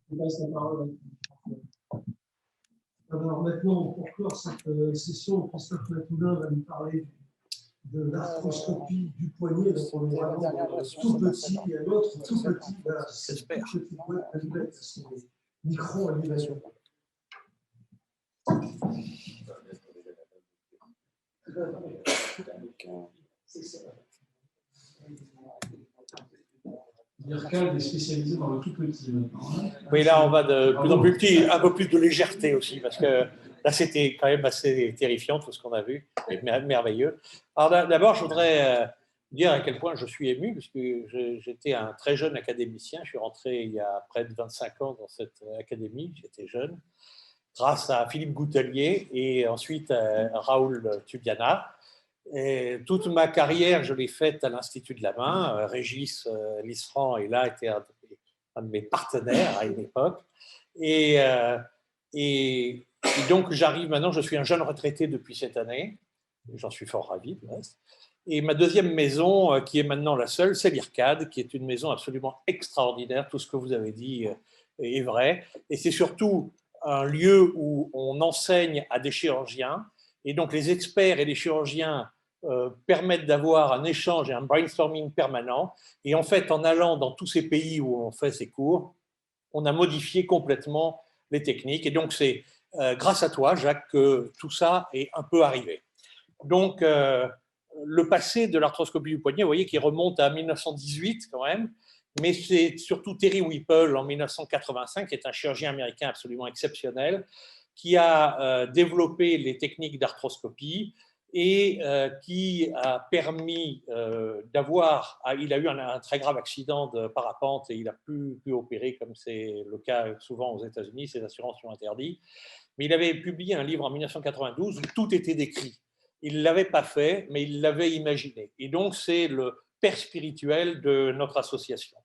Je passe la parole. Alors maintenant, pour clore cette session, Christophe Matoulin va nous parler de l'arthroscopie du poignet. Donc on est vraiment tout petit et un autre tout petit. Voilà, c'est tout petit poignet à l'ivette, c'est micro à l'ivette. Dirkal est spécialisé dans le tout petit maintenant. Oui, là on va de plus en plus petit, un peu plus de légèreté aussi, parce que là c'était quand même assez terrifiant tout ce qu'on a vu, et merveilleux. Alors d'abord, je voudrais dire à quel point je suis ému, parce que j'étais un très jeune académicien, je suis rentré il y a près de 25 ans dans cette académie, j'étais jeune, grâce à Philippe Goutelier et ensuite Raoul Tubiana. Et toute ma carrière, je l'ai faite à l'Institut de la main. Régis Lisserand est là, était un de mes partenaires à une époque. Et donc, j'arrive maintenant, je suis un jeune retraité depuis cette année. J'en suis fort ravi, du reste. Et ma deuxième maison, qui est maintenant la seule, c'est l'IRCAD, qui est une maison absolument extraordinaire. Tout ce que vous avez dit est vrai. Et c'est surtout un lieu où on enseigne à des chirurgiens. Et donc, les experts et les chirurgiens permettent d'avoir un échange et un brainstorming permanent. Et en fait, en allant dans tous ces pays où on fait ces cours, on a modifié complètement les techniques. Et donc, c'est grâce à toi, Jacques, que tout ça est un peu arrivé. Donc, le passé de l'arthroscopie du poignet, vous voyez qu'il remonte à 1918 quand même, mais c'est surtout Terry Whipple en 1985, qui est un chirurgien américain absolument exceptionnel, qui a développé les techniques d'arthroscopie et qui a permis d'avoir, il a eu un très grave accident de parapente et il a pu opérer comme c'est le cas souvent aux États-Unis, ses assurances sont interdites. Mais il avait publié un livre en 1992 où tout était décrit. Il ne l'avait pas fait, mais il l'avait imaginé. Et donc, c'est le père spirituel de notre association.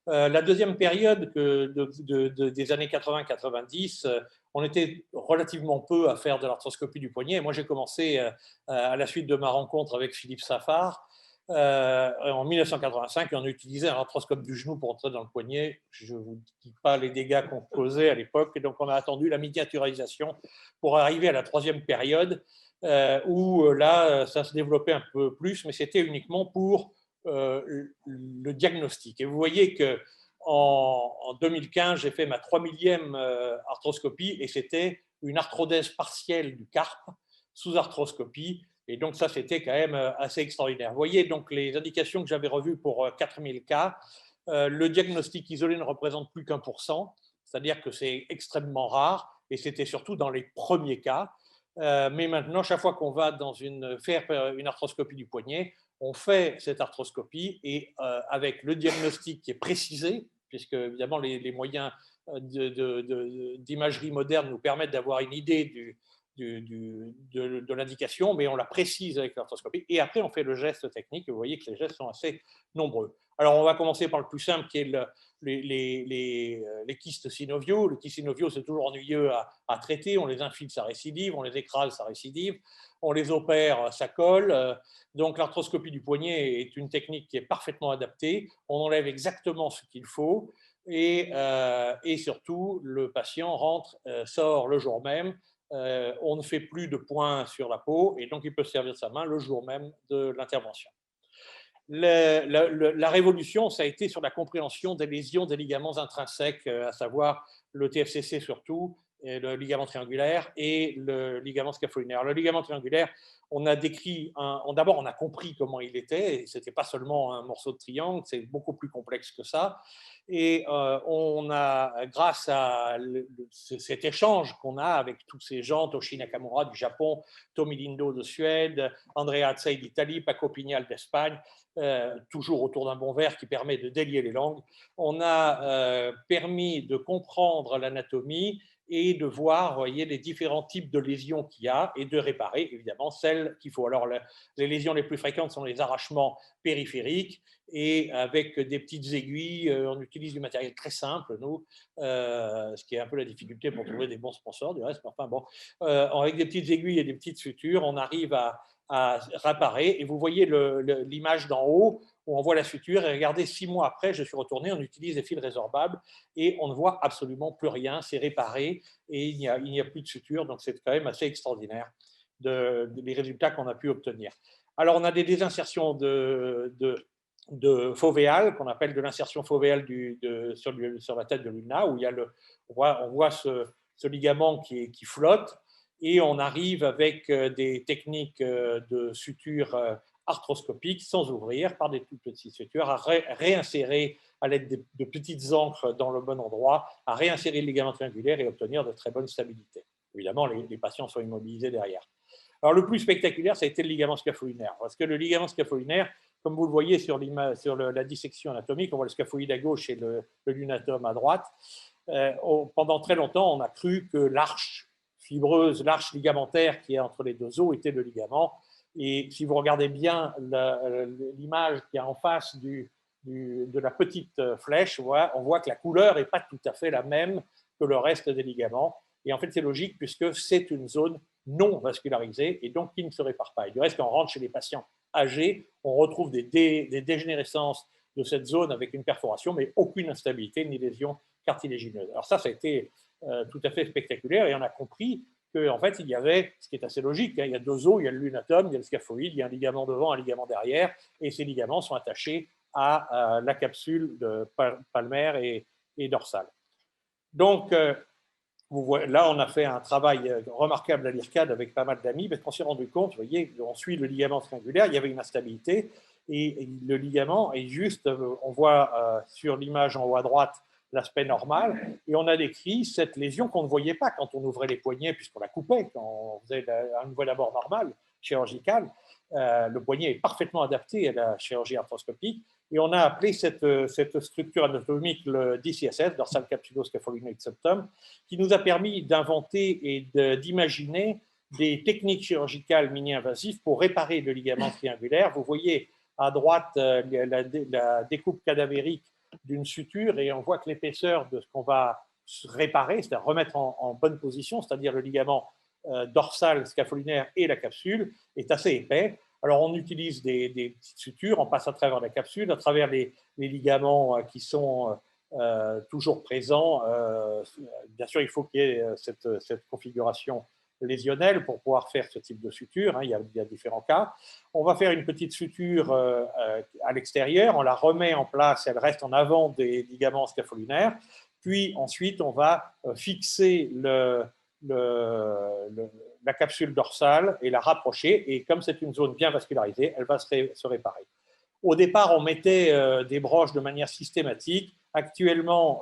La deuxième période des années 80-90, on était relativement peu à faire de l'arthroscopie du poignet. Moi, j'ai commencé à la suite de ma rencontre avec Philippe Safar en 1985 et on utilisait un arthroscope du genou pour entrer dans le poignet. Je ne vous dis pas les dégâts qu'on causait à l'époque. Et donc, on a attendu la miniaturisation pour arriver à la troisième période où là, ça se développait un peu plus, mais c'était uniquement pour le diagnostic. Et vous voyez que en 2015, j'ai fait ma 3000e arthroscopie et c'était une arthrodèse partielle du carpe sous arthroscopie. Et donc, ça, c'était quand même assez extraordinaire. Vous voyez donc les indications que j'avais revues pour 4000 cas. Le diagnostic isolé ne représente plus qu'1%, c'est-à-dire que c'est extrêmement rare et c'était surtout dans les premiers cas. Mais maintenant, chaque fois qu'on va faire une arthroscopie du poignet, on fait cette arthroscopie et avec le diagnostic qui est précisé, puisque évidemment les moyens d'imagerie moderne nous permettent d'avoir une idée de l'indication, mais on la précise avec l'arthroscopie. Et après, on fait le geste technique. Et vous voyez que les gestes sont assez nombreux. Alors, on va commencer par le plus simple, qui est les kystes synoviaux. Les kystes synoviaux, c'est toujours ennuyeux à traiter. On les infile, ça récidive. On les écrase, ça récidive. On les opère, ça colle. Donc, l'arthroscopie du poignet est une technique qui est parfaitement adaptée. On enlève exactement ce qu'il faut. Et surtout, le patient sort le jour même. On ne fait plus de points sur la peau et donc il peut se servir de sa main le jour même de l'intervention. La révolution, ça a été sur la compréhension des lésions des ligaments intrinsèques, à savoir le TFCC surtout, et le ligament triangulaire et le ligament scapholinaire. Le ligament triangulaire, on a décrit, d'abord on a compris comment il était, et ce n'était pas seulement un morceau de triangle, c'est beaucoup plus complexe que ça. Et on a, grâce à cet échange qu'on a avec tous ces gens, Toshi Nakamura du Japon, Tommy Lindo de Suède, Andrea Atzei d'Italie, Paco Pignal d'Espagne, toujours autour d'un bon verre qui permet de délier les langues, on a permis de comprendre l'anatomie et de voir, voyez, les différents types de lésions qu'il y a et de réparer, évidemment, celles qu'il faut. Alors, les lésions les plus fréquentes sont les arrachements périphériques et avec des petites aiguilles, on utilise du matériel très simple, nous, ce qui est un peu la difficulté pour trouver des bons sponsors, du reste, mais enfin bon, avec des petites aiguilles et des petites sutures, on arrive réparer. Et vous voyez l'image d'en haut où on voit la suture. Et regardez, 6 mois après, je suis retourné, on utilise des fils résorbables et on ne voit absolument plus rien. C'est réparé et il n'y a plus de suture. Donc, c'est quand même assez extraordinaire les résultats qu'on a pu obtenir. Alors, on a des désinsertions de fovéal, qu'on appelle de l'insertion fovéale sur la tête de Luna, où il y a on voit ce ligament qui flotte, et on arrive avec des techniques de suture arthroscopiques sans ouvrir, par des toutes petites sutures, à réinsérer à l'aide de petites encres dans le bon endroit, à réinsérer le ligament triangulaire et obtenir de très bonnes stabilités. Évidemment, les patients sont immobilisés derrière. Alors, le plus spectaculaire, ça a été le ligament scaphoulinaire, parce que le ligament scaphoulinaire, comme vous le voyez sur la dissection anatomique, on voit le scaphoïde à gauche et le lunatum à droite. Pendant très longtemps, on a cru que l'arche fibreuse, l'arche ligamentaire qui est entre les deux os était le ligament. Et si vous regardez bien l'image qui est en face de la petite flèche, on voit que la couleur n'est pas tout à fait la même que le reste des ligaments. Et en fait, c'est logique puisque c'est une zone non vascularisée et donc qui ne se répare pas. Et du reste, quand on rentre chez les patients âgés, on retrouve des dégénérescences de cette zone avec une perforation, mais aucune instabilité ni lésion cartilagineuse. Alors ça a été tout à fait spectaculaire et on a compris qu'en fait, il y avait, ce qui est assez logique, il y a deux os, il y a le lunatum, il y a le scaphoïde, il y a un ligament devant, un ligament derrière, et ces ligaments sont attachés à la capsule palmaire et dorsale. Donc, là, on a fait un travail remarquable à l'IRCAD avec pas mal d'amis, parce qu'on s'est rendu compte, vous voyez, on suit le ligament triangulaire, il y avait une instabilité, et le ligament est juste, on voit sur l'image en haut à droite l'aspect normal, et on a décrit cette lésion qu'on ne voyait pas quand on ouvrait les poignets, puisqu'on la coupait, quand on faisait un nouvel abord normal, chirurgical. Le poignet est parfaitement adapté à la chirurgie arthroscopique, et on a appelé cette structure anatomique le DCSS, dorsal capsulo-scapholinoid septum, qui nous a permis d'inventer et d'imaginer des techniques chirurgicales mini-invasives pour réparer le ligament triangulaire. Vous voyez à droite la découpe cadavérique d'une suture et on voit que l'épaisseur de ce qu'on va réparer, c'est-à-dire remettre en bonne position, c'est-à-dire le ligament dorsal scapholinaire et la capsule, est assez épais. Alors, on utilise des petites sutures, on passe à travers la capsule, à travers les ligaments qui sont toujours présents. Bien sûr, il faut qu'il y ait cette configuration lésionnelle pour pouvoir faire ce type de suture. Il y a différents cas. On va faire une petite suture à l'extérieur, on la remet en place, elle reste en avant des ligaments scapholinaires. Puis ensuite, on va fixer la capsule dorsale et la rapprocher. Et comme c'est une zone bien vascularisée, elle va se réparer. Au départ, on mettait des broches de manière systématique. Actuellement,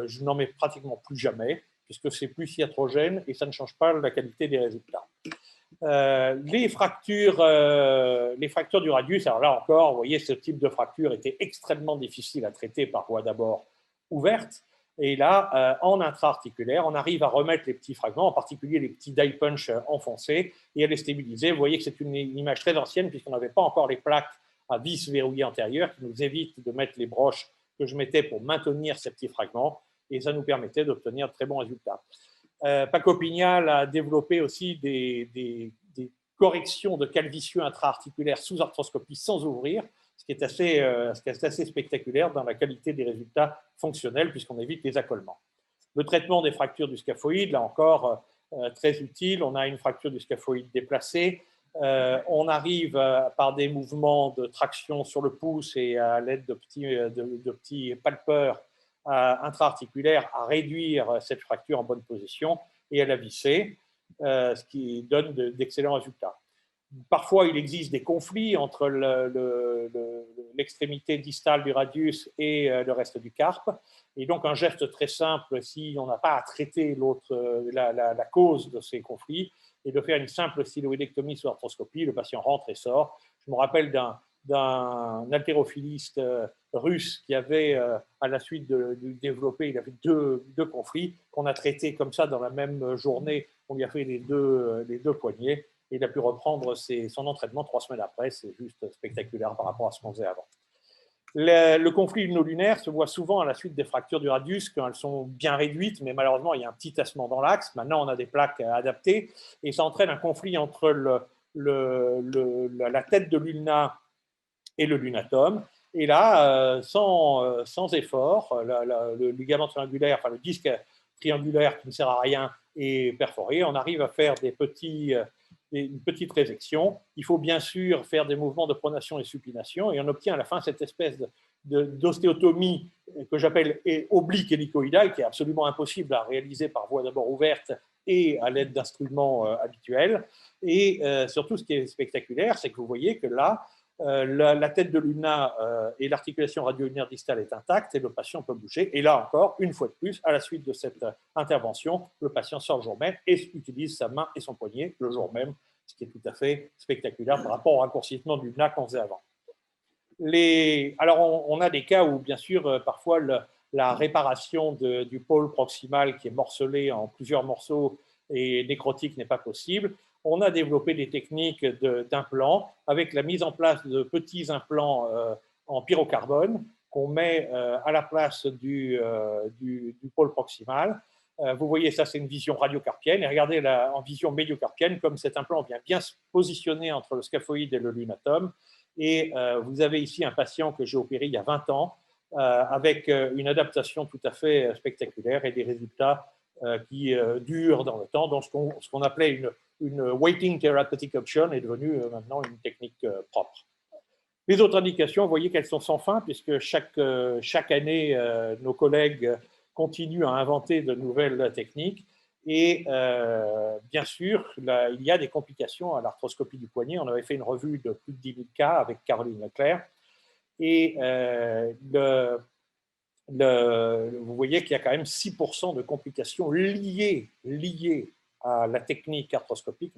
je n'en mets pratiquement plus jamais, puisque c'est plus iatrogène et ça ne change pas la qualité des résultats. Les fractures du radius, alors là encore, vous voyez, ce type de fracture était extrêmement difficile à traiter par voie d'abord ouverte. Et là, en intra-articulaire, on arrive à remettre les petits fragments, en particulier les petits die punch enfoncés, et à les stabiliser. Vous voyez que c'est une image très ancienne, puisqu'on n'avait pas encore les plaques à vis verrouillées antérieures, qui nous évitent de mettre les broches que je mettais pour maintenir ces petits fragments, et ça nous permettait d'obtenir de très bons résultats. Paco Pignal a développé aussi des corrections de calvitieux intra-articulaires sous arthroscopie sans ouvrir, ce qui est assez spectaculaire dans la qualité des résultats fonctionnels puisqu'on évite les accolements. Le traitement des fractures du scaphoïde, là encore, très utile. On a une fracture du scaphoïde déplacée. On arrive par des mouvements de traction sur le pouce et à l'aide de petits palpeurs intra-articulaires à réduire cette fracture en bonne position et à la visser, ce qui donne d'excellents résultats. Parfois, il existe des conflits entre l'extrémité distale du radius et le reste du carpe. Et donc, un geste très simple, si on n'a pas à traiter la cause de ces conflits, est de faire une simple styloïdectomie sous arthroscopie. Le patient rentre et sort. Je me rappelle d'un haltérophiliste russe qui avait, à la suite de développer, il avait deux conflits qu'on a traités comme ça dans la même journée. On lui a fait les deux poignets. Et il a pu reprendre son entraînement 3 semaines après. C'est juste spectaculaire par rapport à ce qu'on faisait avant. Le conflit ulno-lunaire se voit souvent à la suite des fractures du radius quand elles sont bien réduites, mais malheureusement, il y a un petit tassement dans l'axe. Maintenant, on a des plaques adaptées et ça entraîne un conflit entre la tête de l'ulna et le lunatum. Et là, sans effort, le ligament triangulaire, enfin le disque triangulaire qui ne sert à rien est perforé. On arrive à faire une petite résection. Il faut bien sûr faire des mouvements de pronation et supination et on obtient à la fin cette espèce d'ostéotomie que j'appelle oblique hélicoïdale, qui est absolument impossible à réaliser par voie d'abord ouverte et à l'aide d'instruments habituels. Et surtout, ce qui est spectaculaire, c'est que vous voyez que là, la tête de l'ulna et l'articulation radio-ulnaire distale est intacte et le patient peut bouger. Et là encore, une fois de plus, à la suite de cette intervention, le patient sort le jour même et utilise sa main et son poignet le jour même, ce qui est tout à fait spectaculaire par rapport au raccourcissement de l'ulna qu'on faisait avant. Alors, on a des cas où, bien sûr, parfois, la réparation du pôle proximal qui est morcelé en plusieurs morceaux et nécrotique n'est pas possible. On a développé des techniques d'implants avec la mise en place de petits implants en pyrocarbone qu'on met à la place du pôle proximal. Vous voyez, ça, c'est une vision radiocarpienne. Et regardez en vision médiocarpienne, comme cet implant vient bien se positionner entre le scaphoïde et le lunatum. Et vous avez ici un patient que j'ai opéré il y a 20 ans avec une adaptation tout à fait spectaculaire et des résultats qui durent dans le temps. Donc, ce qu'on appelait une waiting therapeutic option est devenue maintenant une technique propre. Les autres indications, vous voyez qu'elles sont sans fin, puisque chaque année, nos collègues continuent à inventer de nouvelles techniques. Et bien sûr, il y a des complications à l'arthroscopie du poignet. On avait fait une revue de plus de 10 000 cas avec Caroline Leclerc. Et vous voyez qu'il y a quand même 6% de complications liées à la technique arthroscopique.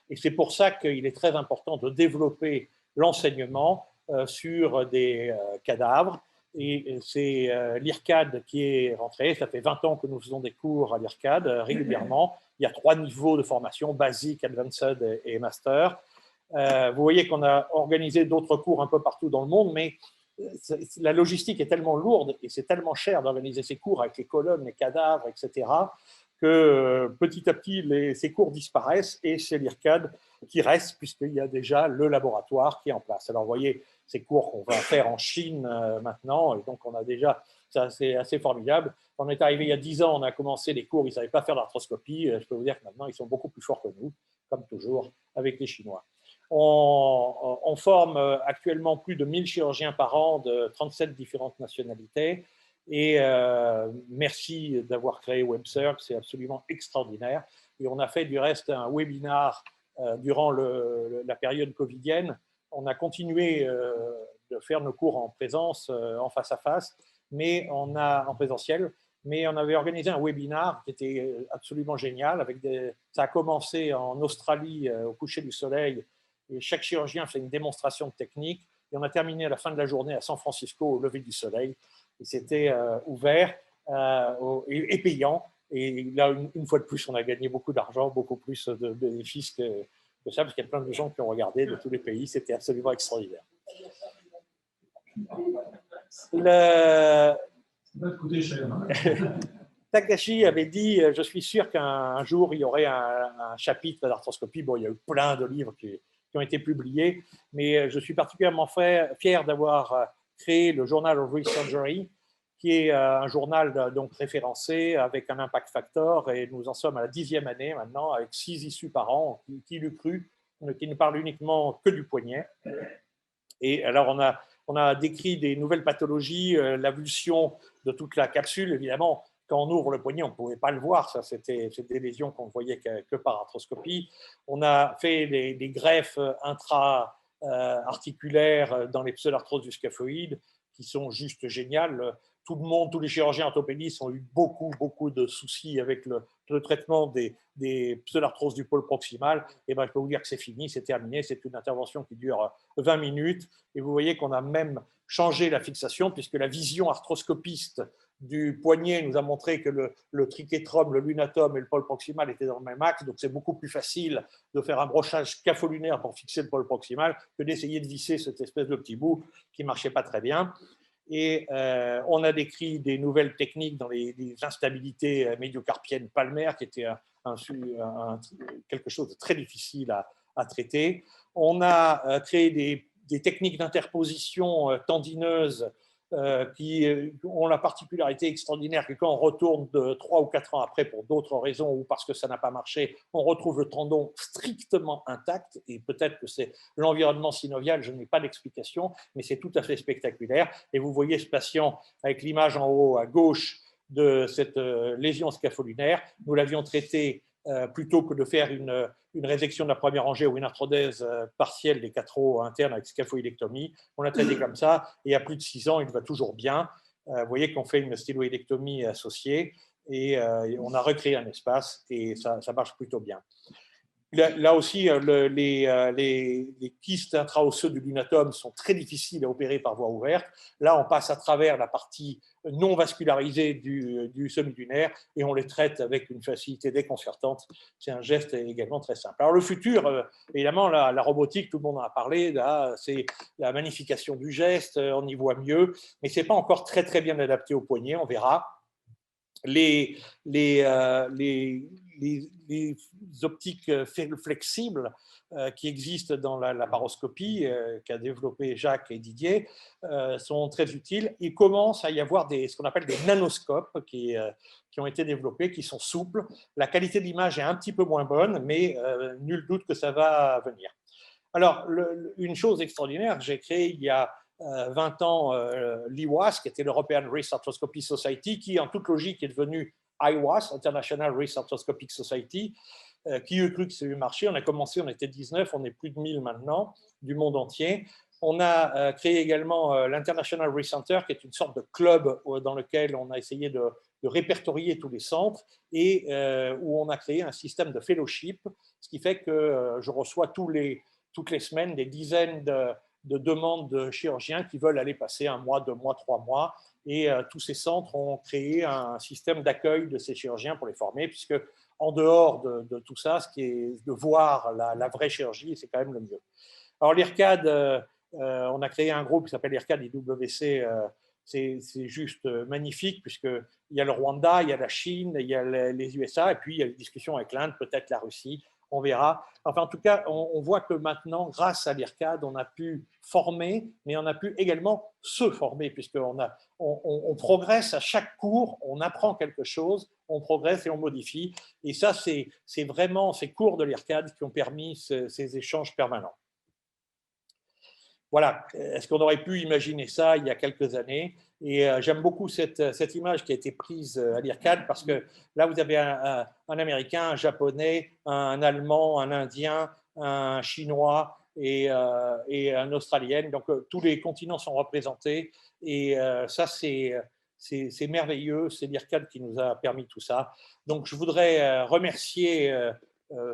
Et c'est pour ça qu'il est très important de développer l'enseignement sur des cadavres. Et c'est l'IRCAD qui est rentré. Ça fait 20 ans que nous faisons des cours à l'IRCAD régulièrement. Il y a 3 niveaux de formation, basique, advanced et master. Vous voyez qu'on a organisé d'autres cours un peu partout dans le monde, mais la logistique est tellement lourde et c'est tellement cher d'organiser ces cours avec les colonnes, les cadavres, etc., que petit à petit, ces cours disparaissent et c'est l'IRCAD qui reste puisqu'il y a déjà le laboratoire qui est en place. Alors, vous voyez, ces cours qu'on va faire en Chine maintenant, et donc on a déjà, c'est assez formidable. On est arrivé il y a 10 ans, on a commencé les cours, ils ne savaient pas faire d'arthroscopie. Je peux vous dire que maintenant, ils sont beaucoup plus forts que nous, comme toujours, avec les Chinois. On forme actuellement plus de 1000 chirurgiens par an de 37 différentes nationalités. Et merci d'avoir créé WebSurg, c'est absolument extraordinaire. Et on a fait du reste un webinar durant la période covidienne. On a continué de faire nos cours en présence, en face à face, mais en présentiel. Mais on avait organisé un webinar qui était absolument génial. Ça a commencé en Australie au coucher du soleil. Et chaque chirurgien fait une démonstration de technique. Et on a terminé à la fin de la journée à San Francisco au lever du soleil. Et c'était ouvert et payant. Et là, une fois de plus, on a gagné beaucoup d'argent, beaucoup plus de bénéfices que ça, parce qu'il y a plein de gens qui ont regardé de tous les pays. C'était absolument extraordinaire. Takashi avait dit, je suis sûr qu'un jour, il y aurait un chapitre d'arthroscopie. Bon, il y a eu plein de livres qui ont été publiés, mais je suis particulièrement fier d'avoir créé le Journal of Resurgery, qui est un journal donc référencé avec un impact factor, et nous en sommes à la 10e année maintenant, avec 6 issues par an, qui l'eût cru, qui ne parle uniquement que du poignet. Et alors, on a décrit des nouvelles pathologies, l'avulsion de toute la capsule, évidemment. Quand on ouvre le poignet, on ne pouvait pas le voir. Ça, c'était des lésions qu'on ne voyait que par arthroscopie. On a fait des greffes intra-articulaires dans les pseudarthroses du scaphoïde qui sont juste géniales. Tout le monde, tous les chirurgiens orthopédistes ont eu beaucoup de soucis avec le traitement des pseudarthroses du pôle proximal. Et ben, je peux vous dire que c'est fini, c'est terminé. C'est une intervention qui dure 20 minutes. Et vous voyez qu'on a même changé la fixation puisque la vision arthroscopiste du poignet nous a montré que le triquétrum, le lunatum et le pôle proximal étaient dans le même axe. Donc, c'est beaucoup plus facile de faire un brochage scapholinaire pour fixer le pôle proximal que d'essayer de visser cette espèce de petit bout qui ne marchait pas très bien. Et on a décrit des nouvelles techniques dans les instabilités médiocarpiennes palmaires qui étaient quelque chose de très difficile à traiter. On a créé des techniques d'interposition tendineuse qui ont la particularité extraordinaire que quand on retourne 3 ou 4 ans après pour d'autres raisons ou parce que ça n'a pas marché, on retrouve le tendon strictement intact et peut-être que c'est l'environnement synovial, je n'ai pas d'explication, mais c'est tout à fait spectaculaire. Et vous voyez ce patient avec l'image en haut à gauche de cette lésion scapholinaire. Nous l'avions traité plutôt que de faire une résection de la première rangée ou une arthrodèse partielle des 4 os internes avec scaphoïdectomie. On l'a traité comme ça et il y a plus de 6 ans, il va toujours bien. Vous voyez qu'on fait une sténoïdectomie associée et on a recréé un espace et ça marche plutôt bien. Là aussi, les kystes intraosseux du lunatome sont très difficiles à opérer par voie ouverte. Là, on passe à travers la partie non vascularisée du semi-lunaire et on les traite avec une facilité déconcertante. C'est un geste également très simple. Alors le futur, évidemment, la robotique, tout le monde en a parlé, c'est la magnification du geste, on y voit mieux, mais ce n'est pas encore très, très bien adapté au poignet, on verra. Les optiques flexibles qui existent dans la laparoscopie qu'a développé Jacques et Didier sont très utiles. Il commence à y avoir ce qu'on appelle des nanoscopes qui ont été développés, qui sont souples. La qualité de l'image est un petit peu moins bonne, mais nul doute que ça va venir. Alors, une chose extraordinaire, j'ai créé il y a 20 ans l'IWAS, qui était l'European Wrist Arthroscopy Society, qui en toute logique est devenu IWAS, International Wrist Arthroscopic Society, qui eût cru que c'est eu marché. On a commencé, on était 19, on est plus de 1000 maintenant, du monde entier. On a créé également l'International Wrist Center, qui est une sorte de club dans lequel on a essayé de répertorier tous les centres et où on a créé un système de fellowship, ce qui fait que je reçois toutes les semaines des dizaines de demandes de chirurgiens qui veulent aller passer 1 mois, 2 mois, 3 mois. Et tous ces centres ont créé un système d'accueil de ces chirurgiens pour les former, puisque en dehors de tout ça, ce qui est de voir la vraie chirurgie, c'est quand même le mieux. Alors l'IRCAD, on a créé un groupe qui s'appelle l'IRCAD IWC. C'est juste magnifique, puisqu'il y a le Rwanda, il y a la Chine, il y a les USA, et puis il y a les discussions avec l'Inde, peut-être la Russie. On verra. Enfin, en tout cas, on voit que maintenant, grâce à l'IRCAD, on a pu former, mais on a pu également se former, puisqu'on progresse à chaque cours, on apprend quelque chose, on progresse et on modifie. Et ça, c'est vraiment ces cours de l'IRCAD qui ont permis ces échanges permanents. Voilà, est-ce qu'on aurait pu imaginer ça il y a quelques années? Et j'aime beaucoup cette image qui a été prise à l'IRCAD parce que là, vous avez un Américain, un Japonais, un Allemand, un Indien, un Chinois et un Australien. Donc, tous les continents sont représentés et ça, c'est merveilleux. C'est l'IRCAD qui nous a permis tout ça. Donc, je voudrais remercier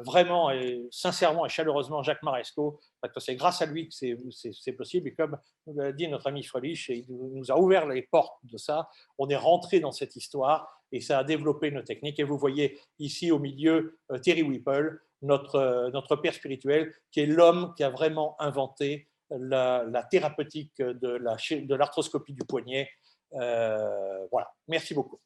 vraiment et sincèrement et chaleureusement Jacques Marescot, parce que c'est grâce à lui que c'est possible. Et comme nous l'a dit notre ami Frelich, il nous a ouvert les portes de ça. On est rentré dans cette histoire et ça a développé nos techniques. Et vous voyez ici au milieu Terry Whipple, notre père spirituel, qui est l'homme qui a vraiment inventé la thérapeutique de l'arthroscopie du poignet. Voilà, merci beaucoup.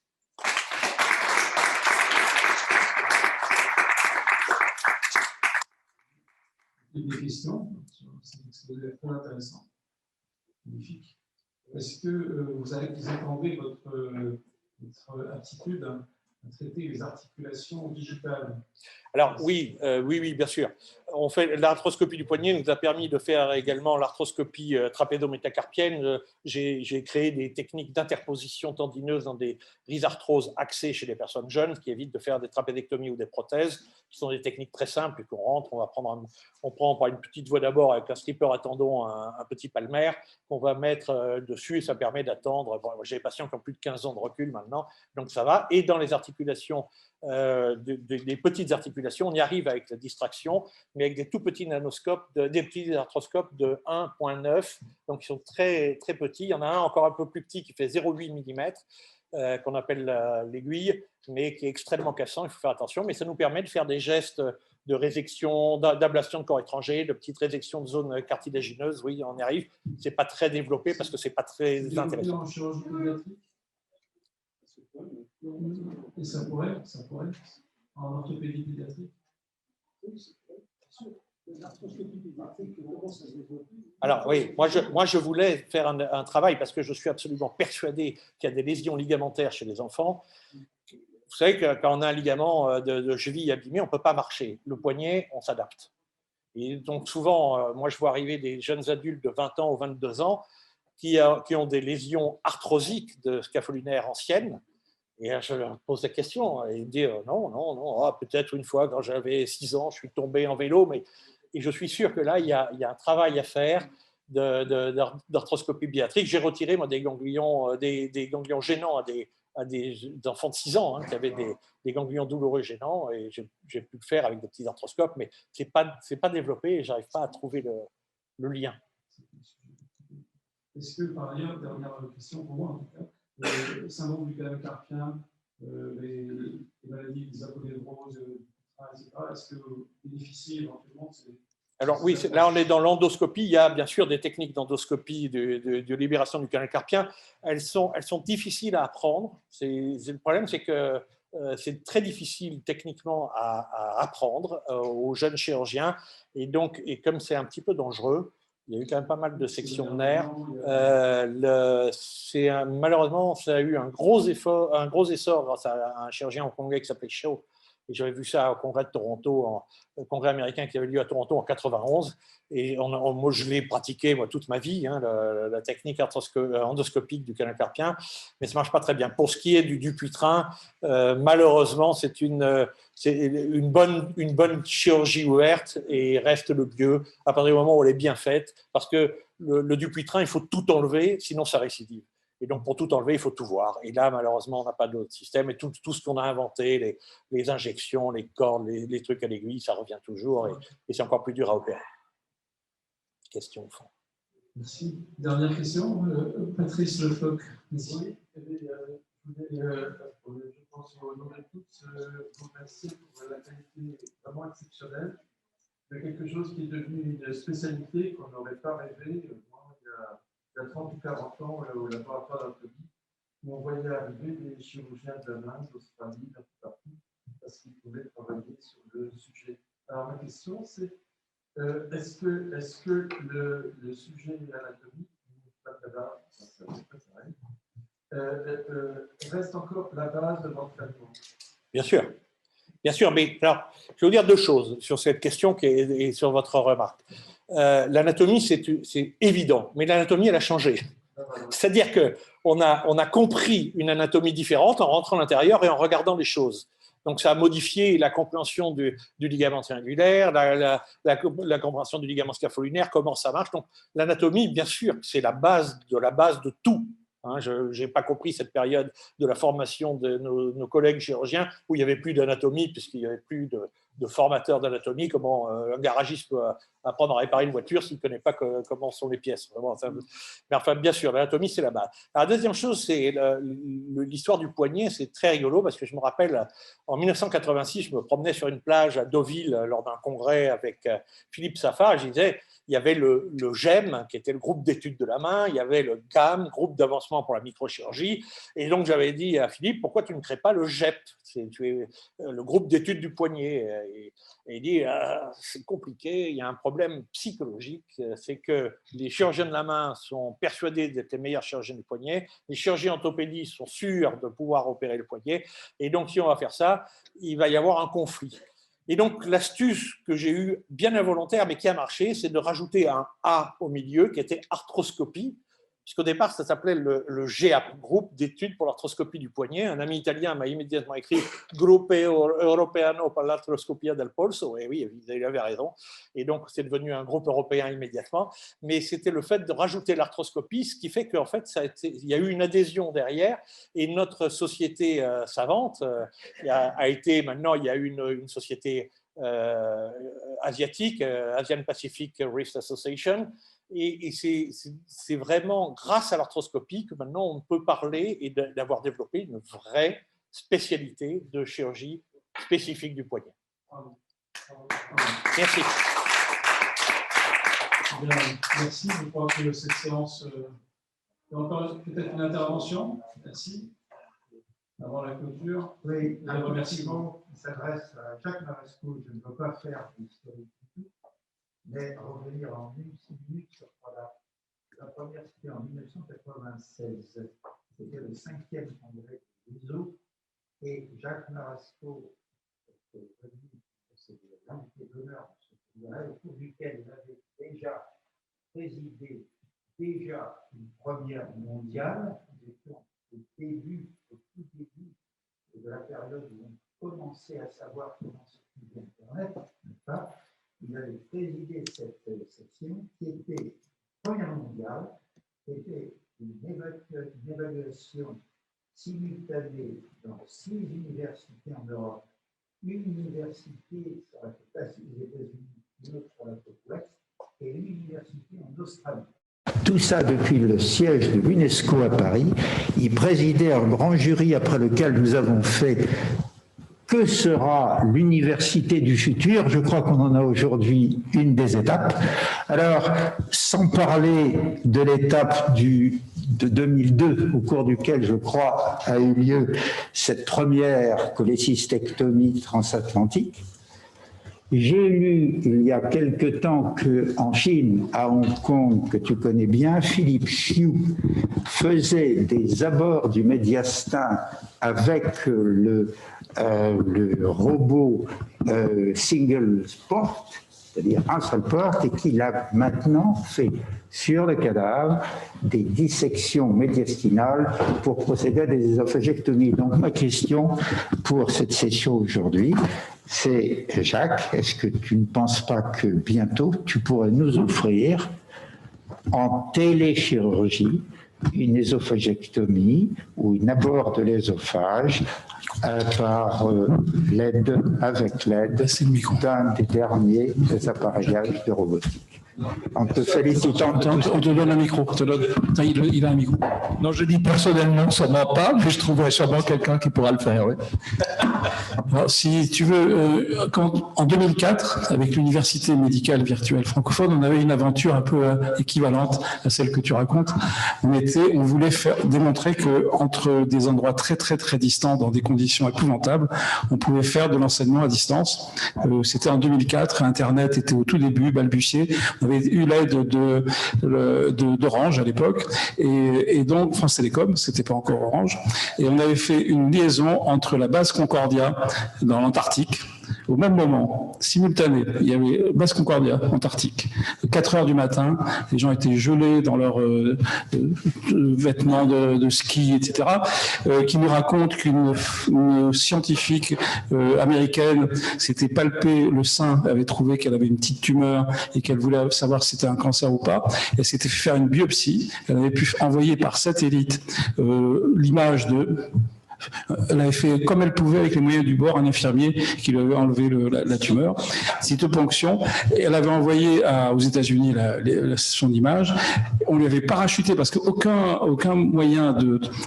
Des questions, c'est très intéressant, magnifique. Est-ce que vous attendez votre aptitude à traiter les articulations digitales? Alors oui, bien sûr. On fait l'arthroscopie du poignet nous a permis de faire également l'arthroscopie trapézo-métacarpienne. J'ai créé des techniques d'interposition tendineuse dans des rhizarthroses axées chez les personnes jeunes, qui évitent de faire des trapédectomies ou des prothèses, qui sont des techniques très simples et qu'on rentre. On prend par une petite voie d'abord avec un stripper à tendon, un petit palmaire qu'on va mettre dessus et ça permet d'attendre. Bon, j'ai des patients qui ont plus de 15 ans de recul maintenant, donc ça va. Et dans les articulations des petites articulations, on y arrive avec la distraction, mais avec des tout petits nanoscopes, des petits arthroscopes de 1,9, donc ils sont très, très petits. Il y en a un encore un peu plus petit qui fait 0,8 mm, qu'on appelle l'aiguille, mais qui est extrêmement cassant, il faut faire attention, mais ça nous permet de faire des gestes de résection, d'ablation de corps étranger, de petites résections de zones cartilagineuses. Oui, on y arrive. Ce n'est pas très développé parce que ce n'est pas très intéressant. En chirurgie pédiatrique? Et ça pourrait, en orthopédie pédiatrique? Alors oui, moi je voulais faire un travail parce que je suis absolument persuadé qu'il y a des lésions ligamentaires chez les enfants. Vous savez que quand on a un ligament de cheville abîmé, on ne peut pas marcher. Le poignet, on s'adapte. Et donc souvent, moi je vois arriver des jeunes adultes de 20 ans ou 22 ans qui ont des lésions arthrosiques de scapholinaire anciennes. Et je leur pose la question et ils me disent non, peut-être une fois quand j'avais 6 ans, je suis tombé en vélo, mais et je suis sûr que là, il y a un travail à faire d'arthroscopie biatrique. J'ai retiré moi, des ganglions gênants à des enfants de 6 ans qui avaient des ganglions douloureux gênants, et j'ai pu le faire avec des petits arthroscopes, mais ce n'est pas développé et je n'arrive pas à trouver le lien. Est-ce que, par ailleurs, dernière question pour moi en tout cas, le syndrome du canal carpien, les maladies des aponévroses, etc., est-ce que bénéficier éventuellement de Alors oui, là on est dans l'endoscopie. Il y a bien sûr des techniques d'endoscopie de libération du canal carpien. Elles sont difficiles à apprendre. Le problème, c'est que c'est très difficile techniquement à apprendre aux jeunes chirurgiens. Et comme c'est un petit peu dangereux, il y a eu quand même pas mal de sections de nerfs. Malheureusement, ça a eu un gros essor grâce à un chirurgien hongkongais qui s'appelait Shaw. Et j'avais vu ça au congrès de Toronto, au congrès américain qui avait lieu à Toronto en 91. Et moi, je l'ai pratiqué toute ma vie, la technique endoscopique du canal carpien, mais ça ne marche pas très bien. Pour ce qui est du Dupuytren, malheureusement, c'est une bonne chirurgie ouverte et reste le mieux à partir du moment où elle est bien faite, parce que le Dupuytren, il faut tout enlever, sinon ça récidive. Et donc, pour tout enlever, il faut tout voir. Et là, malheureusement, on n'a pas d'autre système. Et tout ce qu'on a inventé, les injections, les cordes, les trucs à l'aiguille, ça revient toujours. Et c'est encore plus dur à opérer. Question au fond. Merci. Dernière question, Patrice Lefoc. Oui, je pense au nom de tous vous remercier pour la qualité vraiment exceptionnelle de quelque chose qui est devenu une spécialité qu'on n'aurait pas rêvé. Moi, il y a 30 ou 40 ans, au laboratoire d'anatomie, où on voyait arriver des chirurgiens de la main d'Australie, d'un peu partout, parce qu'ils pouvaient travailler sur le sujet. Alors, ma question, c'est est-ce que le sujet de l'anatomie, reste encore la base de l'entraînement? Bien sûr, mais alors, je vais vous dire deux choses sur cette question et sur votre remarque. L'anatomie, c'est évident, mais l'anatomie, elle a changé. C'est-à-dire qu'on a compris une anatomie différente en rentrant à l'intérieur et en regardant les choses. Donc, ça a modifié la compréhension du ligament triangulaire, la compréhension du ligament scapholinaire, comment ça marche. Donc, l'anatomie, bien sûr, c'est la base de tout. Je n'ai pas compris cette période de la formation de nos collègues chirurgiens où il n'y avait plus d'anatomie, puisqu'il n'y avait plus de formateurs d'anatomie. Comment un garagiste peut apprendre à réparer une voiture s'il ne connaît pas comment sont les pièces. Mais enfin, bien sûr, l'anatomie, c'est la base. Alors, la deuxième chose, c'est l'histoire du poignet. C'est très rigolo parce que je me rappelle, en 1986, je me promenais sur une plage à Deauville lors d'un congrès avec Philippe Safar. Je disais, il y avait le GEM, qui était le groupe d'études de la main, il y avait le GAM, groupe d'avancement pour la microchirurgie, et donc j'avais dit à Philippe, pourquoi tu ne crées pas le GEP, le groupe d'études du poignet? Et il dit, c'est compliqué, il y a un problème psychologique, c'est que les chirurgiens de la main sont persuadés d'être les meilleurs chirurgiens du poignet, les chirurgiens orthopédistes sont sûrs de pouvoir opérer le poignet, et donc si on va faire ça, il va y avoir un conflit. Et donc, l'astuce que j'ai eue, bien involontaire, mais qui a marché, c'est de rajouter un A au milieu, qui était arthroscopie, puisqu'au départ, ça s'appelait le GEAP, groupe d'études pour l'arthroscopie du poignet. Un ami italien m'a immédiatement écrit « Gruppo Europeano per l'Artroscopia del Polso ». Et oui, il avait raison. Et donc, c'est devenu un groupe européen immédiatement. Mais c'était le fait de rajouter l'arthroscopie, ce qui fait qu'en fait, il y a eu une adhésion derrière. Et notre société savante a été, maintenant, il y a une société asiatique, Asian Pacific Wrist Association, et c'est vraiment grâce à l'arthroscopie que maintenant on peut parler et d'avoir développé une vraie spécialité de chirurgie spécifique du poignet. Merci. Bien, merci. Je crois que cette séance. Il y a encore peut-être une intervention. Merci. Avant la clôture. Oui, un remerciement qui s'adresse à Jacques Maresco. Je ne veux pas faire d'historique du tout. mais revenir en 6 minutes sur trois dates. La première, c'était en 1996. C'était le 5e congrès de l'ISO. Et Jacques Marasco, c'est l'invité d'honneur de ce congrès, au cours duquel il avait déjà présidé une première mondiale. Nous étions au tout début de la période où on commençait à savoir comment s'utiliser Internet. Il avait présidé cette session qui était première mondiale, qui était une évaluation simultanée dans 6 universités en Europe. Une université sur la côte est des États-Unis, une autre sur la côte ouest, et une université en Australie. Tout ça depuis le siège de l'UNESCO à Paris. Il présidait un grand jury après lequel nous avons fait que sera l'université du futur. Je crois qu'on en a aujourd'hui une des étapes. Alors, sans parler de l'étape de 2002, au cours duquel, je crois, a eu lieu cette première cholécystectomie transatlantique, j'ai lu il y a quelque temps qu'en Chine, à Hong Kong, que tu connais bien, Philippe Chiu faisait des abords du médiastin avec le robot single port, c'est-à-dire un seul port, et qu'il a maintenant fait sur le cadavre des dissections médiastinales pour procéder à des œsophagectomies. Donc ma question pour cette session aujourd'hui, c'est Jacques, est-ce que tu ne penses pas que bientôt tu pourrais nous offrir en téléchirurgie une œsophagectomie ou une abord de l'œsophage avec l'aide d'un des derniers appareillages de robotique. On te félicite. On te donne un micro. Il a un micro. Non, je dis personnellement, ça ne m'a pas, mais je trouverai sûrement quelqu'un qui pourra le faire. Oui. Alors, si tu veux, en 2004, avec l'Université médicale virtuelle francophone, on avait une aventure un peu équivalente à celle que tu racontes. On voulait démontrer qu'entre des endroits très, très, très distants, dans des conditions épouvantables, on pouvait faire de l'enseignement à distance. C'était en 2004, Internet était au tout début, balbutié. On avait eu l'aide d'Orange à l'époque, et donc France Télécom, c'était pas encore Orange, et on avait fait une liaison entre la base Concordia dans l'Antarctique. Au même moment, simultané, il y avait base Concordia, Antarctique. 4 heures du matin, les gens étaient gelés dans leurs vêtements de ski, etc., qui nous racontent qu'une scientifique américaine s'était palpé le sein, avait trouvé qu'elle avait une petite tumeur et qu'elle voulait savoir si c'était un cancer ou pas. Elle s'était fait faire une biopsie. Elle avait pu envoyer par satellite l'image de... Elle avait fait comme elle pouvait avec les moyens du bord un infirmier qui lui avait enlevé la tumeur, cytoponction. Et elle avait envoyé aux États-Unis son image. On lui avait parachuté parce qu'aucun moyen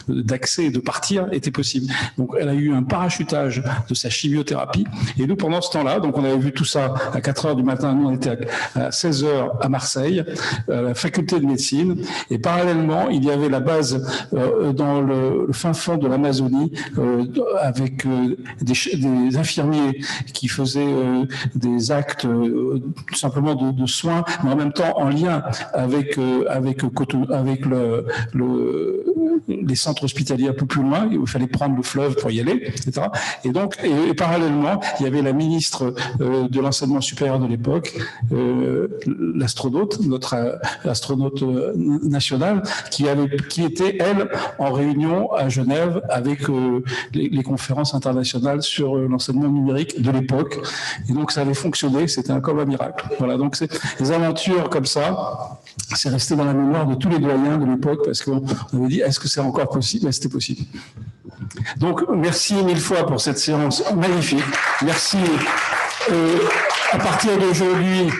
d'accès et de partir était possible. Donc elle a eu un parachutage de sa chimiothérapie. Et nous, pendant ce temps-là, donc on avait vu tout ça à 4 heures du matin. Nous, on était à 16 heures à Marseille, à la faculté de médecine. Et parallèlement, il y avait la base dans le fin fond de l'Amazonie, avec des infirmiers qui faisaient des actes tout simplement de soins, mais en même temps en lien avec les centres hospitaliers un peu plus loin. Il fallait prendre le fleuve pour y aller, etc. Et donc, et parallèlement, il y avait la ministre de l'enseignement supérieur de l'époque, l'astronaute, notre astronaute nationale, qui était, elle, en réunion à Genève avec les conférences internationales sur l'enseignement numérique de l'époque. Et donc, ça avait fonctionné, c'était un comme un miracle. Voilà, donc c'est des aventures comme ça, c'est resté dans la mémoire de tous les doyens de l'époque, parce qu'on avait dit, est-ce que c'est encore possible? Et c'était possible. Donc, merci 1000 fois pour cette séance magnifique. Merci. À partir d'aujourd'hui,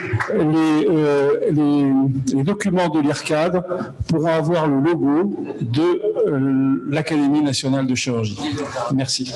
les documents de l'IRCAD pourront avoir le logo de l'Académie nationale de chirurgie. Merci.